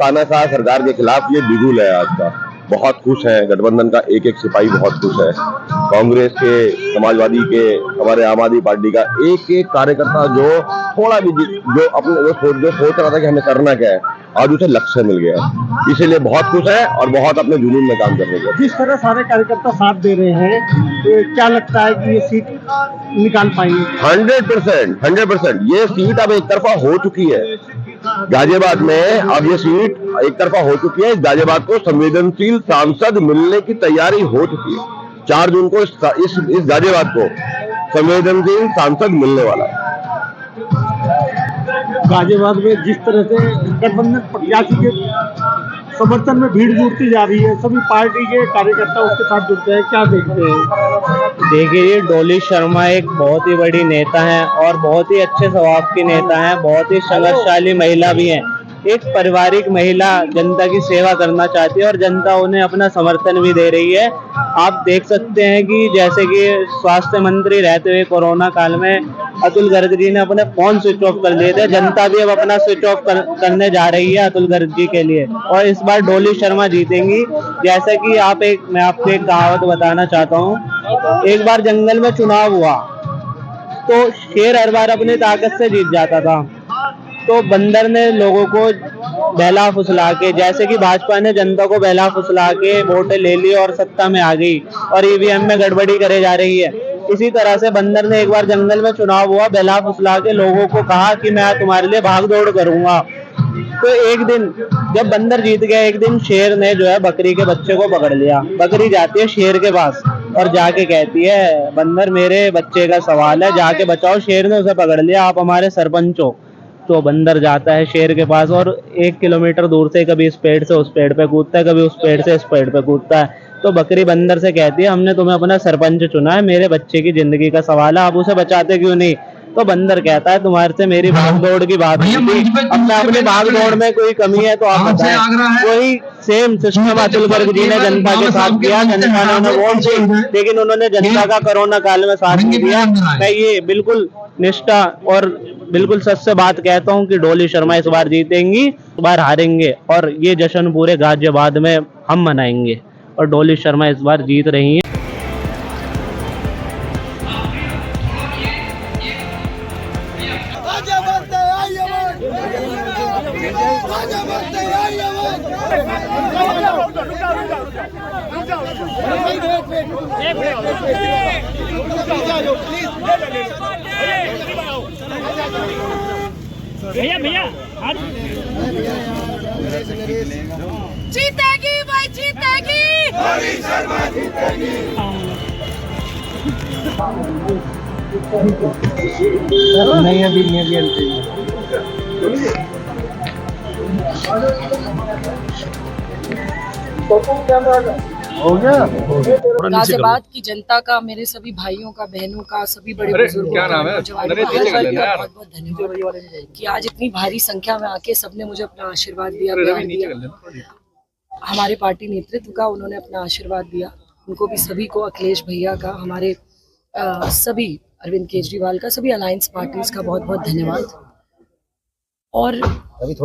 तानाशाह सरकार के खिलाफ ये बिगुल है आज का। बहुत खुश है, गठबंधन का एक एक सिपाही बहुत खुश है। कांग्रेस के, समाजवादी के, हमारे आम आदमी पार्टी का एक एक कार्यकर्ता जो थोड़ा भी जो अपने जो सोच रहा था कि हमें करना क्या है, आज उसे लक्ष्य मिल गया। इसीलिए बहुत खुश है और बहुत अपने जुनून में काम करने का। जिस तरह सारे कार्यकर्ता साथ दे रहे हैं, तो क्या लगता है कि ये सीट निकाल पाएंगे? 100%। ये सीट अब एक तरफा हो चुकी है। गाजियाबाद में अब ये सीट एक तरफा हो चुकी है। गाजियाबाद को संवेदनशील सांसद मिलने की तैयारी हो चुकी है। 4 जून को इस गाजियाबाद को संवेदनशील सांसद मिलने वाला है। गाजियाबाद में जिस तरह से गठबंधन प्रत्याशी के समर्थन में भीड़ जुटती जा रही है, सभी पार्टी के कार्यकर्ता उसके साथ जुड़ते हैं, क्या देखते हैं? देखिए, डोली शर्मा एक बहुत ही बड़ी नेता हैं और बहुत ही अच्छे स्वभाव की नेता हैं, बहुत ही संघर्षशाली महिला भी हैं। एक पारिवारिक महिला जनता की सेवा करना चाहती है और जनता उन्हें अपना समर्थन भी दे रही है। आप देख सकते हैं कि जैसे कि स्वास्थ्य मंत्री रहते हुए कोरोना काल में अतुल गर्ग जी ने अपने फोन स्विच ऑफ कर दिए थे। जनता भी अब अपना स्विच ऑफ करने जा रही है अतुल गर्ग जी के लिए, और इस बार डोली शर्मा जीतेंगी। जैसे कि मैं आपको एक कहावत बताना चाहता हूँ। एक बार जंगल में चुनाव हुआ तो शेर हर बार अपनी ताकत से जीत जाता था, तो बंदर ने लोगों को बहला फुसला के, जैसे कि भाजपा ने जनता को बहला फुसला के वोटें ले ली और सत्ता में आ गई और ईवीएम में गड़बड़ी करे जा रही है। इसी तरह से बंदर ने एक बार जंगल में चुनाव हुआ, बहला फुसला के लोगों को कहा कि मैं तुम्हारे लिए भाग दौड़ करूंगा। तो एक दिन जब बंदर जीत गया, एक दिन शेर ने जो है बकरी के बच्चे को पकड़ लिया। बकरी जाती है शेर के पास और जाके कहती है, बंदर मेरे बच्चे का सवाल है, जाके बचाओ। शेर ने उसे पकड़ लिया, आप हमारे सरपंच हो। तो बंदर जाता है शेर के पास और 1 किलोमीटर दूर से कभी इस पेड़ से उस पेड़ पे कूदता है, कभी उस पेड़ से इस पेड़ पे कूदता है। तो बकरी बंदर से कहती है, हमने तुम्हें अपना सरपंच चुना है, मेरे बच्चे की जिंदगी का सवाल है, आप उसे बचाते क्यों नहीं? तो बंदर कहता है, तुम्हारे से मेरी भाग दौड़ की बात हुई थी, अब मैं अपनी भाग दौड़ में कोई कमी है तो आप बताएं। वही सेम सिस्टम अतुल गर्ग जी ने जनता के साथ किया। जनता ने उन्हें वोट दी, लेकिन उन्होंने जनता का कोरोना काल में साथ नहीं दिया। मैं ये बिल्कुल निष्ठा और बिल्कुल सच से बात कहता हूँ कि डोली शर्मा इस बार जीतेंगी, इस बार हारेंगे, और ये जश्न पूरे गाजियाबाद में हम मनाएंगे और डोली शर्मा इस बार जीत रही हैं। भैया जीतेगी भाई, जीतेगी डोली शर्मा जीतेगी। नहीं अभी हो गया। गाजियाबाद की जनता का, मेरे सभी भाइयों का, बहनों का, सभी बड़े बुजुर्गों का, नौजवानों का बहुत बहुत धन्यवाद कि आज इतनी भारी संख्या में आके सबने मुझे अपना आशीर्वाद दिया, प्यार दिया। हमारे पार्टी नेतृत्व का उन्होंने अपना आशीर्वाद दिया, उनको भी सभी को, अखिलेश भैया का, हमारे सभी अरविंद केजरीवाल का, सभी अलायंस पार्टीज का बहुत बहुत धन्यवाद। और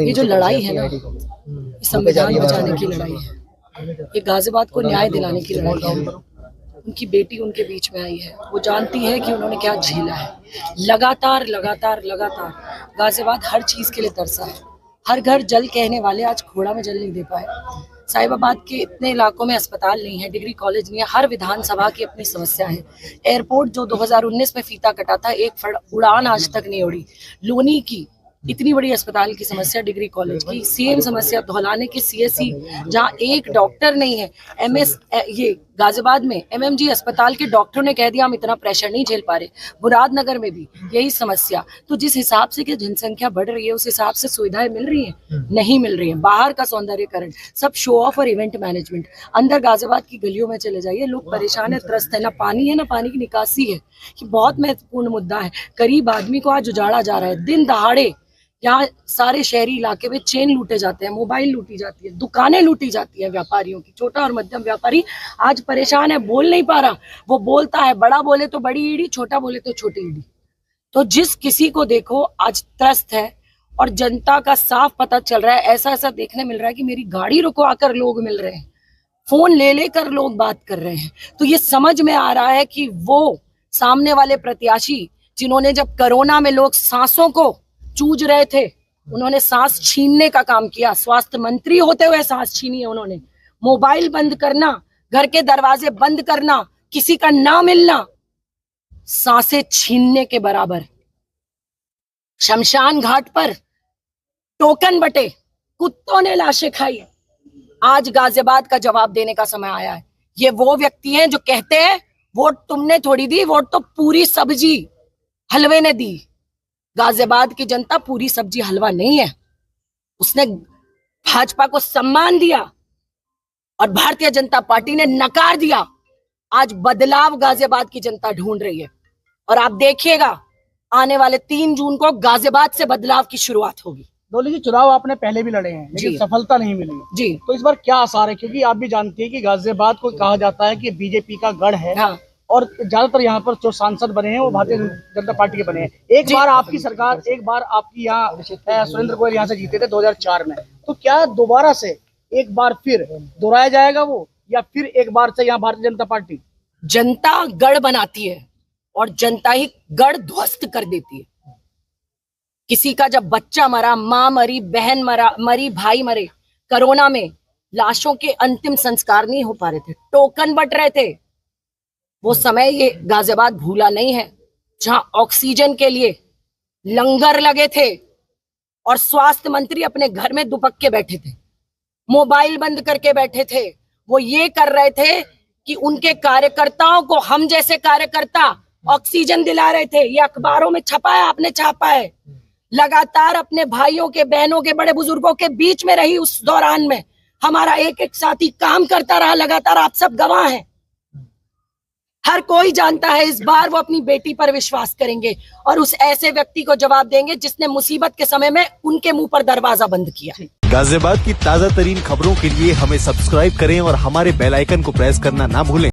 ये जो लड़ाई है ना, ये संविधान बचाने की लड़ाई है, ये गाजियाबाद को न्याय दिलाने की लड़ाई है। उनकी बेटी उनके बीच में आई है, वो जानती है कि उन्होंने क्या झेला है। लगातार लगातार लगातार गाजियाबाद हर चीज़ के लिए तरसा है। हर घर जल कहने वाले आज खोड़ा में जल नहीं दे पाए। साहिबाबाद के इतने इलाकों में अस्पताल नहीं है, डिग्री कॉलेज नहीं है, हर विधानसभा की अपनी समस्या है। एयरपोर्ट जो 2019 में फीता कटा था, एक उड़ान आज तक नहीं उड़ी। लोनी की इतनी बड़ी अस्पताल की समस्या, डिग्री कॉलेज की सेम समस्या, धौलाने की सीएससी जहां एक डॉक्टर नहीं है। ये गाजियाबाद में एमएमजी अस्पताल के डॉक्टरों ने कह दिया हम इतना प्रेशर नहीं झेल पा रहे। मुरादनगर में भी यही समस्या। तो जिस हिसाब से कि जनसंख्या बढ़ रही है, उस हिसाब से सुविधाएं मिल रही हैं? नहीं मिल रही हैं। बाहर का सौंदर्यकरण, सब शो ऑफ और इवेंट मैनेजमेंट। अंदर गाजियाबाद की गलियों में चले जाइए, लोग परेशान है, त्रस्त है, ना पानी है ना पानी की निकासी है। ये बहुत महत्वपूर्ण मुद्दा है। गरीब आदमी को आज उजाड़ा जा रहा है। दिन दहाड़े यहाँ सारे शहरी इलाके में चेन लूटे जाते हैं, मोबाइल लूटी जाती है, दुकानें लूटी जाती हैं व्यापारियों की। छोटा और मध्यम व्यापारी आज परेशान है, बोल नहीं पा रहा। वो बोलता है, बड़ा बोले तो बड़ी ईडी, छोटा बोले तो छोटी ईडी। तो जिस किसी को देखो आज त्रस्त है। और जनता का साफ पता चल रहा है, ऐसा ऐसा देखने मिल रहा है कि मेरी गाड़ी रुको आकर लोग मिल रहे हैं, फोन ले लेकर लोग बात कर रहे हैं। तो ये समझ में आ रहा है कि वो सामने वाले प्रत्याशी जिन्होंने, जब कोरोना में लोग सांसों को चूज रहे थे, उन्होंने सांस छीनने का काम किया। स्वास्थ्य मंत्री होते हुए सांस छीनी है उन्होंने। मोबाइल बंद करना, घर के दरवाजे बंद करना, किसी का ना मिलना, सांसें छीनने के बराबर। शमशान घाट पर टोकन बटे, कुत्तों ने लाशें खाई। आज गाजियाबाद का जवाब देने का समय आया है। ये वो व्यक्ति हैं जो कहते हैं वोट तुमने थोड़ी दी, वोट तो पूरी सब्जी हलवे ने दी। गाजियाबाद की जनता पूरी सब्जी हलवा नहीं है। उसने भाजपा को सम्मान दिया और भारतीय जनता पार्टी ने नकार दिया। आज बदलाव गाजियाबाद की जनता ढूंढ रही है और आप देखिएगा आने वाले 3 जून को गाजियाबाद से बदलाव की शुरुआत होगी। डोली जी, चुनाव आपने पहले भी लड़े हैं लेकिन सफलता नहीं मिली जी। तो इस बार क्या आसार है? क्योंकि आप भी जानती है कि गाजियाबाद को कहा जाता है कि बीजेपी का गढ़ है। हाँ। और ज्यादातर यहाँ पर जो सांसद बने हैं वो भारतीय जनता पार्टी के बने हैं। एक बार आपकी सरकार, एक बार आपकी यहाँ सुरेंद्र गोयल यहाँ से जीते थे 2004 में। तो क्या दोबारा से एक बार फिर दोहराया जाएगा वो, या फिर एक बार से यहाँ भारतीय जनता पार्टी? जनता गढ़ बनाती है और जनता ही गढ़ ध्वस्त कर देती है। किसी का जब बच्चा मरा, माँ मरी, बहन मरी, भाई मरे, कोरोना में लाशों के अंतिम संस्कार नहीं हो पा रहे थे, टोकन बट रहे थे। वो समय ये गाजियाबाद भूला नहीं है, जहां ऑक्सीजन के लिए लंगर लगे थे और स्वास्थ्य मंत्री अपने घर में दुपक्के बैठे थे, मोबाइल बंद करके बैठे थे। वो ये कर रहे थे कि उनके कार्यकर्ताओं को, हम जैसे कार्यकर्ता, ऑक्सीजन दिला रहे थे। ये अखबारों में छपा है, आपने छापा है। लगातार अपने भाइयों के, बहनों के, बड़े बुजुर्गों के बीच में रही। उस दौरान में हमारा एक एक साथी काम करता रहा लगातार। आप सब गवाह हैं। हर कोई जानता है इस बार वो अपनी बेटी पर विश्वास करेंगे और उस ऐसे व्यक्ति को जवाब देंगे जिसने मुसीबत के समय में उनके मुंह पर दरवाजा बंद किया। गाजियाबाद की ताजा तरीन खबरों के लिए हमें सब्सक्राइब करें और हमारे बेल आइकन को प्रेस करना ना भूलें।